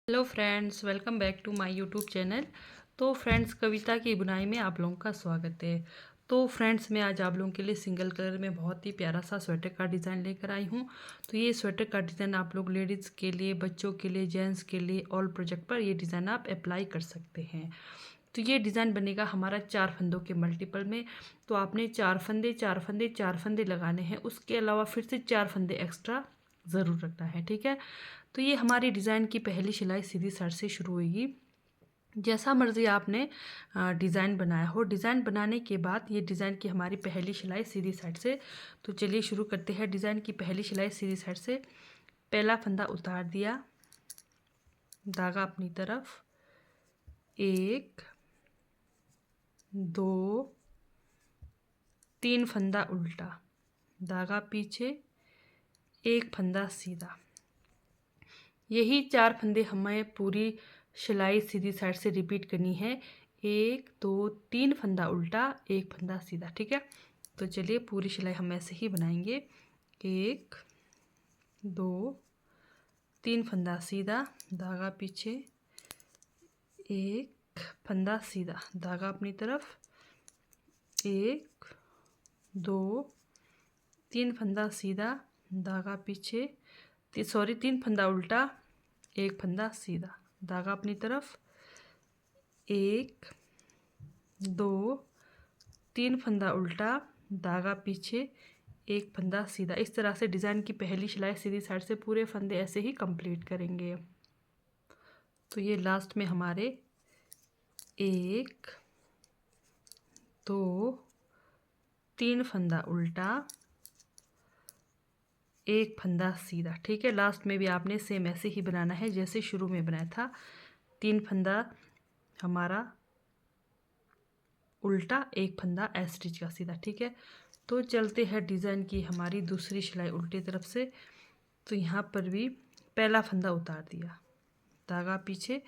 Hello friends, welcome back to my YouTube channel. तो friends, कविता की बुनाई में आप लोगों का स्वागत है। तो फ्रेंड्स, मैं आज आप लोगों के लिए सिंगल कलर में बहुत ही प्यारा सा स्वेटर का डिज़ाइन लेकर आई हूँ। तो ये स्वेटर का डिज़ाइन आप लोग लेडीज़ के लिए, बच्चों के लिए, जेंट्स के लिए, ऑल प्रोजेक्ट पर ये डिज़ाइन आप अप्लाई कर सकते हैं। तो ये डिज़ाइन बनेगा हमारा 4 फंदों के मल्टीपल में। तो आपने 4 फंदे 4 फंदे 4 फंदे लगाने हैं, उसके अलावा फिर से 4 फंदे एक्स्ट्रा ज़रूर रखना है, ठीक है। तो ये हमारी डिज़ाइन की पहली सिलाई सीधी साइड से शुरू होगी। जैसा मर्ज़ी आपने डिज़ाइन बनाया हो। डिज़ाइन बनाने के बाद ये डिज़ाइन की हमारी पहली सिलाई सीधी साइड से। तो चलिए शुरू करते हैं। डिज़ाइन की पहली सिलाई सीधी साइड से पहला फंदा उतार दिया, धागा अपनी तरफ, 1 2 3 फंदा उल्टा, धागा पीछे, एक फंदा सीधा। यही 4 फंदे हमें पूरी सिलाई सीधी साइड से रिपीट करनी है। 1 2 3 फंदा उल्टा, एक फंदा सीधा, ठीक है। तो चलिए पूरी सिलाई हम ऐसे ही बनाएंगे। 1 2 3 फंदा सीधा, धागा पीछे, एक फंदा सीधा, धागा अपनी तरफ, 1 2 3 फंदा सीधा, धागा पीछे, 3 फंदा उल्टा, एक फंदा सीधा, धागा अपनी तरफ, 1 2 3 फंदा उल्टा, धागा पीछे, एक फंदा सीधा। इस तरह से डिज़ाइन की पहली सिलाई सीधी साइड से पूरे फंदे ऐसे ही कंप्लीट करेंगे। तो ये लास्ट में हमारे 1 2 3 फंदा उल्टा, एक फंदा सीधा, ठीक है। लास्ट में भी आपने सेम ऐसे ही बनाना है जैसे शुरू में बनाया था। 3 फंदा हमारा उल्टा, एक फंदा स्टिच का सीधा, ठीक है। तो चलते हैं डिज़ाइन की हमारी दूसरी सिलाई उल्टी तरफ से। तो यहाँ पर भी पहला फंदा उतार दिया, धागा पीछे,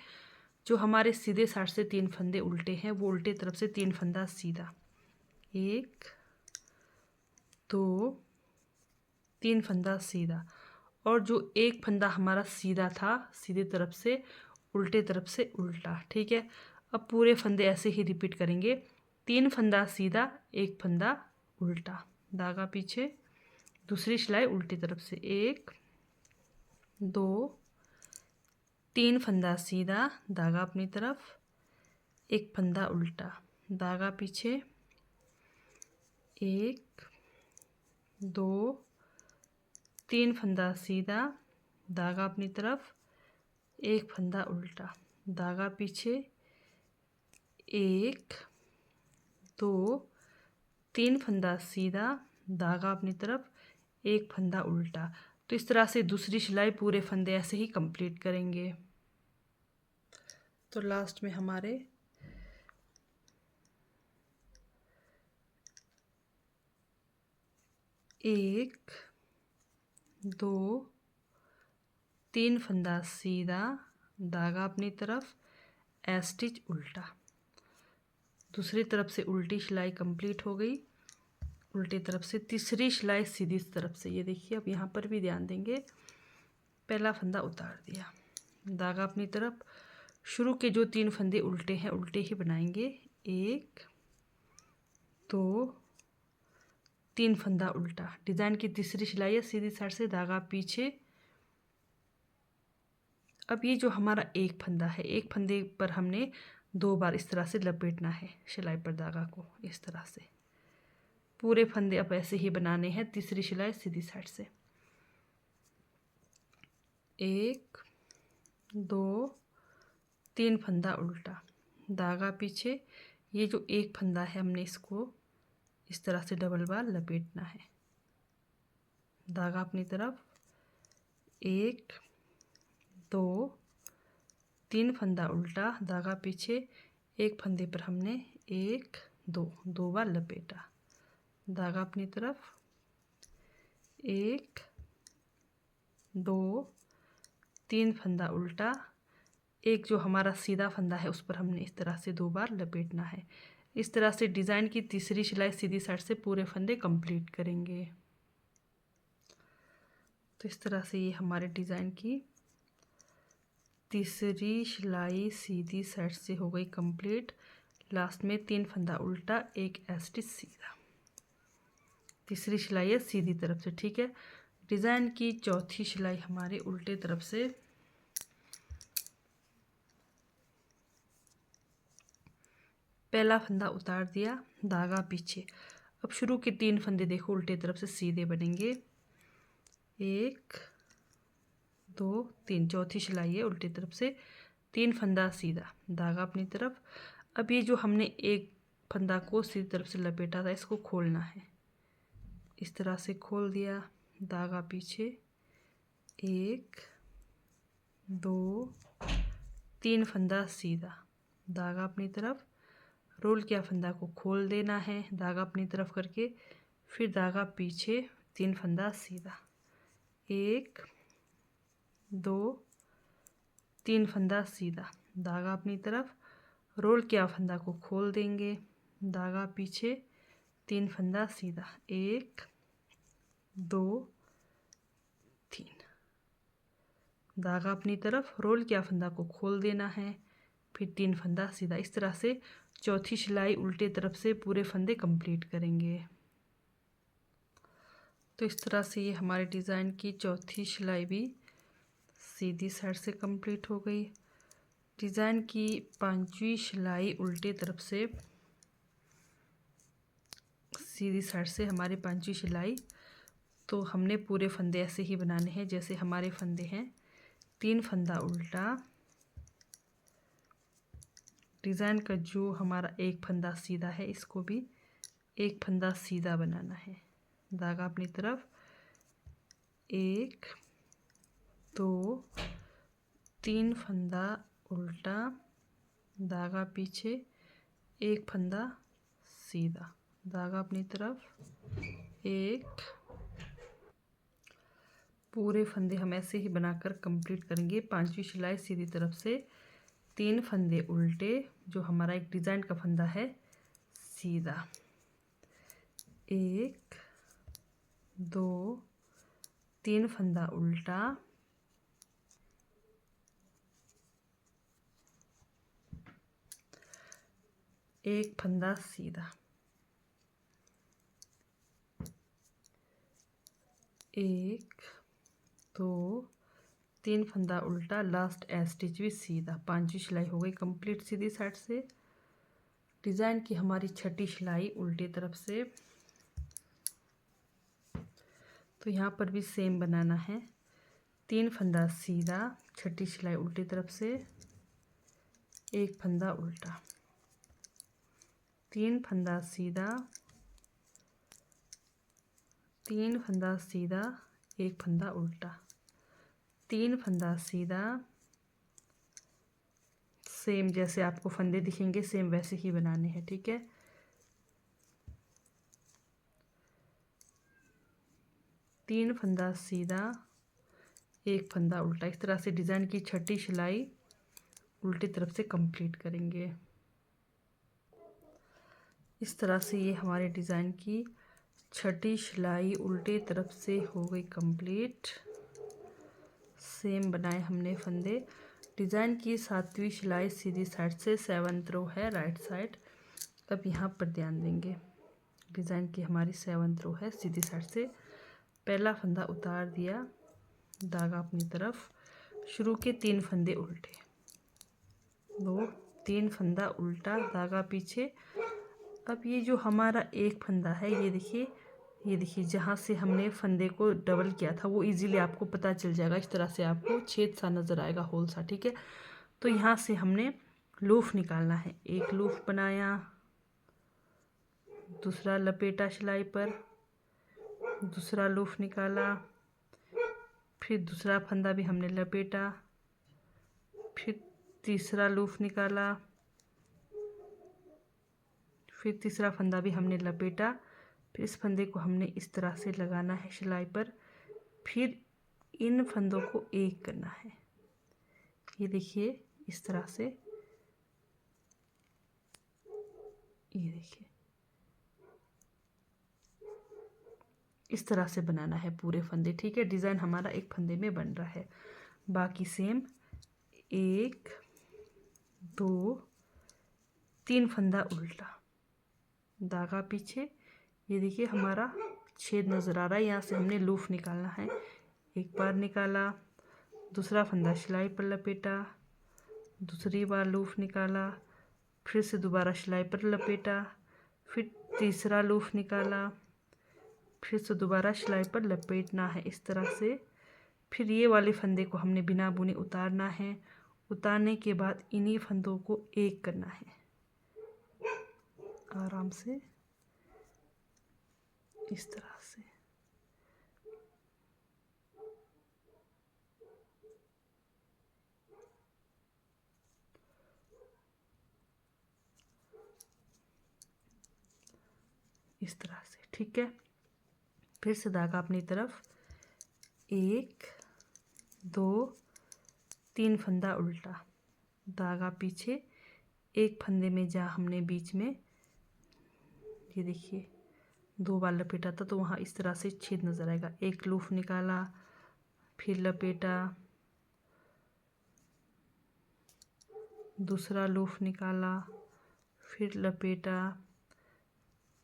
जो हमारे सीधे साइड से 3 फंदे उल्टे हैं वो उल्टे तरफ से 3 फंदा सीधा, 1 2 3 फंदा सीधा। और जो एक फंदा हमारा सीधा था सीधे तरफ से, उल्टे तरफ से उल्टा, ठीक है। अब पूरे फंदे ऐसे ही रिपीट करेंगे। 3 फंदा सीधा, एक फंदा उल्टा, धागा पीछे, दूसरी सिलाई उल्टी तरफ से, 1 2 3 फंदा सीधा, धागा अपनी तरफ, एक फंदा उल्टा, धागा पीछे, 1 2 3 फंदा सीधा, धागा अपनी तरफ, एक फंदा उल्टा, धागा पीछे, 1 2 3 फंदा सीधा, धागा अपनी तरफ, एक फंदा उल्टा। तो इस तरह से दूसरी सिलाई पूरे फंदे ऐसे ही कंप्लीट करेंगे। तो लास्ट में हमारे 1 2 3 फंदा सीधा, धागा अपनी तरफ, स्टिच उल्टा। दूसरी तरफ से उल्टी सिलाई कंप्लीट हो गई। उल्टी तरफ से तीसरी सिलाई सीधी तरफ से, ये देखिए। अब यहाँ पर भी ध्यान देंगे। पहला फंदा उतार दिया, धागा अपनी तरफ, शुरू के जो 3 फंदे उल्टे हैं उल्टे ही बनाएंगे। 1 2 3 फंदा उल्टा, डिज़ाइन की तीसरी सिलाई है, सीधी साइड से धागा पीछे। अब ये जो हमारा एक फंदा है, एक फंदे पर हमने 2 बार इस तरह से लपेटना है सिलाई पर धागा को, इस तरह से पूरे फंदे अब ऐसे ही बनाने हैं। तीसरी सिलाई सीधी साइड से, 1 2 3 फंदा उल्टा, धागा पीछे। ये जो एक फंदा है हमने इसको इस तरह से डबल बार लपेटना है, धागा अपनी तरफ, 1 2 3 फंदा उल्टा, धागा पीछे, एक फंदे पर हमने 1 2 बार लपेटा, धागा अपनी तरफ, 1 2 3 फंदा उल्टा, एक जो हमारा सीधा फंदा है उस पर हमने इस तरह से 2 बार लपेटना है। इस तरह से डिज़ाइन की तीसरी सिलाई सीधी साइड से पूरे फंदे कंप्लीट करेंगे। तो इस तरह से ये हमारे डिज़ाइन की तीसरी सिलाई सीधी साइड से हो गई कंप्लीट। लास्ट में 3 फंदा उल्टा, 1 स्टिच सीधा। तीसरी सिलाई है सीधी तरफ से, ठीक है। डिज़ाइन की चौथी सिलाई हमारी उल्टे तरफ से। पहला फंदा उतार दिया, धागा पीछे। अब शुरू के 3 फंदे देखो उल्टे तरफ से सीधे बनेंगे, 1 2 3। चौथी सिलाई है उल्टी तरफ से, 3 फंदा सीधा, धागा अपनी तरफ। अब ये जो हमने एक फंदा को सीधी तरफ से लपेटा था, इसको खोलना है। इस तरह से खोल दिया, धागा पीछे, 1 2 3 फंदा सीधा, धागा अपनी तरफ। रोल किया फंदा को खोल देना है, धागा अपनी तरफ करके, फिर धागा पीछे, 3 फंदा सीधा, 1 2 3 फंदा सीधा, धागा अपनी तरफ। रोल किया फंदा को खोल देंगे, धागा पीछे, 3 फंदा सीधा, 1 2 3, धागा अपनी तरफ। रोल किया फंदा को खोल देना है, फिर 3 फंदा सीधा। इस तरह से चौथी सिलाई उल्टे तरफ से पूरे फंदे कंप्लीट करेंगे। तो इस तरह से ये हमारे डिज़ाइन की चौथी सिलाई भी सीधी साइड से कंप्लीट हो गई। डिज़ाइन की 5वीं सिलाई उल्टे तरफ से, सीधी साइड से हमारी 5वीं सिलाई। तो हमने पूरे फंदे ऐसे ही बनाने हैं जैसे हमारे फंदे हैं। 3 फंदा उल्टा, डिज़ाइन का जो हमारा एक फंदा सीधा है, इसको भी एक फंदा सीधा बनाना है, धागा अपनी तरफ। 1 2 3 फंदा उल्टा, धागा पीछे, 1 फंदा सीधा, धागा अपनी तरफ। 1 पूरे फंदे हम ऐसे ही बनाकर कंप्लीट करेंगे। 5वीं सिलाई सीधी तरफ से, 3 फंदे उल्टे, जो हमारा एक डिज़ाइन का फंदा है सीधा, 1 2 3 फंदा उल्टा, एक फंदा सीधा, 1 2 3 फंदा उल्टा, लास्ट स्टिच भी सीधा। 5वीं सिलाई हो गई कंप्लीट सीधी साइड से। डिज़ाइन की हमारी 6ठी सिलाई उल्टी तरफ से। तो यहाँ पर भी सेम बनाना है, 3 फंदा सीधा, 6ठी सिलाई उल्टी तरफ से, 1 फंदा उल्टा, 3 फंदा सीधा, 3 फंदा सीधा, 1 फंदा उल्टा, 3 फंदा सीधा। सेम जैसे आपको फंदे दिखेंगे सेम वैसे ही बनाने हैं, ठीक है। तीन फंदा सीधा, 1 फंदा उल्टा। इस तरह से डिज़ाइन की 6ठी सिलाई उल्टी तरफ से कंप्लीट करेंगे। इस तरह से ये हमारे डिज़ाइन की 6ठी सिलाई उल्टी तरफ से हो गई कंप्लीट। सेम बनाए हमने फंदे। डिज़ाइन की 7वीं सिलाई सीधी साइड से 7th रो है राइट साइड। अब यहाँ पर ध्यान देंगे, डिज़ाइन की हमारी 7th रो है सीधी साइड से। पहला फंदा उतार दिया, धागा अपनी तरफ, शुरू के 3 फंदे उल्टे, 2 3 फंदा उल्टा, धागा पीछे। अब ये जो हमारा एक फंदा है, ये देखिए जहाँ से हमने फंदे को डबल किया था वो इजीली आपको पता चल जाएगा। इस तरह से आपको छेद सा नज़र आएगा, होल सा, ठीक है। तो यहाँ से हमने लूफ निकालना है। एक लूफ बनाया, दूसरा लपेटा सिलाई पर, दूसरा लूफ निकाला, फिर दूसरा फंदा भी हमने लपेटा, फिर तीसरा लूफ निकाला, फिर तीसरा फंदा भी हमने लपेटा। फिर इस फंदे को हमने इस तरह से लगाना है सिलाई पर, फिर इन फंदों को एक करना है। ये देखिए इस तरह से, ये देखिए इस तरह से बनाना है पूरे फंदे, ठीक है। डिज़ाइन हमारा एक फंदे में बन रहा है। बाकी सेम 1 2 3 फंदा उल्टा, धागा पीछे। ये देखिए हमारा छेद नज़र आ रहा है, यहाँ से हमने लूफ निकालना है। एक बार निकाला, दूसरा फंदा सिलाई पर लपेटा, दूसरी बार लूफ निकाला, फिर से दोबारा सिलाई पर लपेटा, फिर तीसरा लूफ निकाला, फिर से दोबारा सिलाई पर लपेटना है इस तरह से। फिर ये वाले फंदे को हमने बिना बुने उतारना है। उतारने के बाद इन्हीं फंदों को एक करना है आराम से, इस तरह से। इस तरह से, ठीक है। फिर से धागा अपनी तरफ, 1 2 3 फंदा उल्टा, धागा पीछे, एक फंदे में जहाँ हमने बीच में ये देखिए 2 बार लपेटा था तो वहाँ इस तरह से छेद नज़र आएगा। एक लूफ निकाला, फिर लपेटा, दूसरा लूफ निकाला, फिर लपेटा,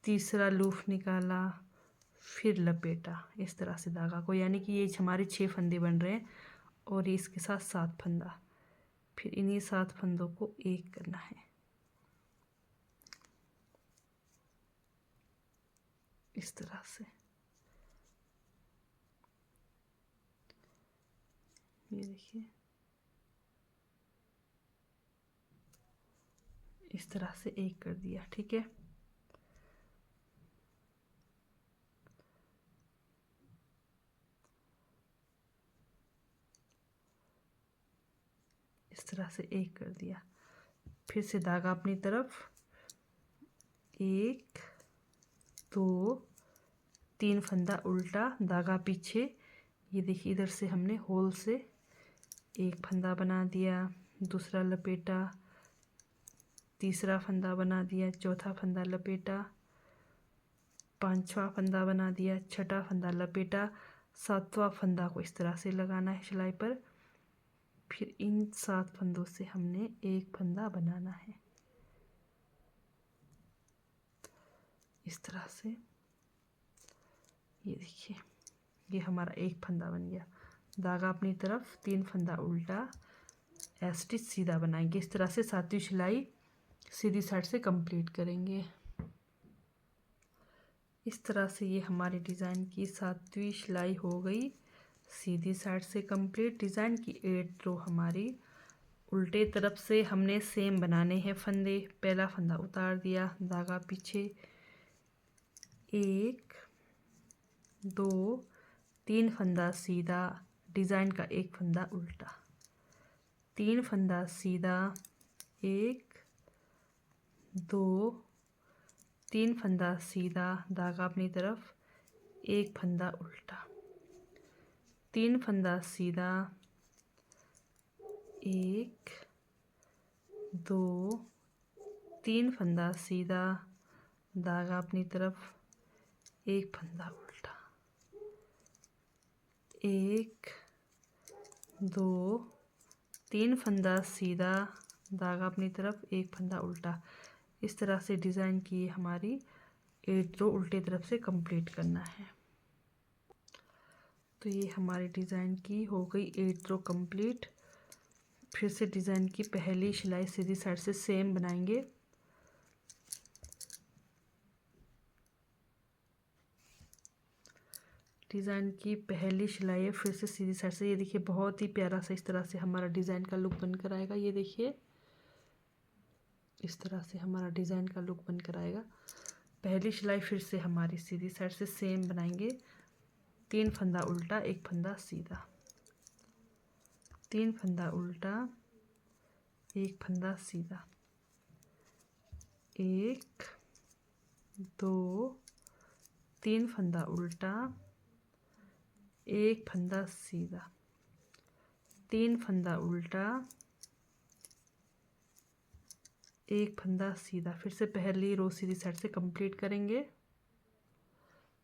तीसरा लूफ निकाला, फिर लपेटा, इस तरह से धागा को। यानी कि ये हमारे 6 फंदे बन रहे हैं और ये इसके साथ 7 फंदा। फिर इन्हीं 7 फंदों को एक करना है इस तरह से। ये देखिए इस तरह से एक कर दिया, ठीक है। इस तरह से एक कर दिया। फिर से धागा अपनी तरफ, 1 2 3 फंदा उल्टा, धागा पीछे। ये देखिए इधर से हमने होल से एक फंदा बना दिया, दूसरा लपेटा, तीसरा फंदा बना दिया, चौथा फंदा लपेटा, पांचवा फंदा बना दिया, छठा फंदा लपेटा, सातवां फंदा को इस तरह से लगाना है सिलाई पर। फिर इन 7 फंदों से हमने एक फंदा बनाना है इस तरह से। ये देखिए ये हमारा एक फंदा बन गया। धागा अपनी तरफ, 3 फंदा उल्टा, स्टिच सीधा बनाएंगे इस तरह से। 7वीं सिलाई सीधी साइड से कंप्लीट करेंगे इस तरह से। ये हमारे डिज़ाइन की 7वीं सिलाई हो गई सीधी साइड से कंप्लीट। डिज़ाइन की 8 रो हमारी उल्टे तरफ से हमने सेम बनाने हैं फंदे। पहला फंदा उतार दिया, धागा पीछे, 1 2 3 फंदा सीधा, डिज़ाइन का एक फंदा उल्टा, 3 फंदा सीधा, 1 2 3 फंदा सीधा, धागा अपनी तरफ, एक फंदा उल्टा, 3 फंदा सीधा, 1 2 3 फंदा सीधा, धागा अपनी तरफ, एक फंदा उल्टा, 1 2 3 फंदा सीधा, धागा अपनी तरफ, एक फंदा उल्टा। इस तरह से डिज़ाइन की हमारी 8 रो उल्टे तरफ से कंप्लीट करना है। तो ये हमारी डिज़ाइन की हो गई 8 रो कंप्लीट। फिर से डिज़ाइन की पहली सिलाई सीधी साइड से सेम बनाएंगे। डिज़ाइन की पहली सिलाई है, फिर से सीधी साइड से। ये देखिए बहुत ही प्यारा सा इस तरह से हमारा डिज़ाइन का लुक बनकर आएगा। ये देखिए इस तरह से हमारा डिज़ाइन का लुक बनकर आएगा। पहली सिलाई फिर से हमारी सीधी साइड से सेम बनाएंगे। 3 फंदा उल्टा, एक फंदा सीधा, 3 फंदा उल्टा, एक फंदा सीधा, 1 2 3 फंदा उल्टा, एक फंदा सीधा, 3 फंदा उल्टा, एक फंदा सीधा। फिर से पहली रो सीधी साइड से कंप्लीट करेंगे।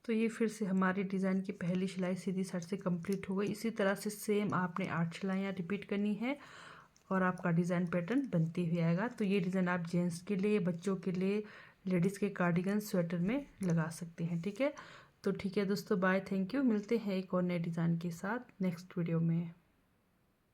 तो ये फिर से हमारी डिज़ाइन की पहली सिलाई सीधी साइड से कंप्लीट हो गई। इसी तरह से सेम आपने 8 सिलाइयाँ रिपीट करनी है और आपका डिज़ाइन पैटर्न बनती हुई आएगा। तो ये डिज़ाइन आप जेंट्स के लिए, बच्चों के लिए, लेडीज़ के कार्डिगन स्वेटर में लगा सकते हैं। ठीक है, तो ठीक है दोस्तों, बाय, थैंक यू। मिलते हैं एक और नए डिज़ाइन के साथ नेक्स्ट वीडियो में।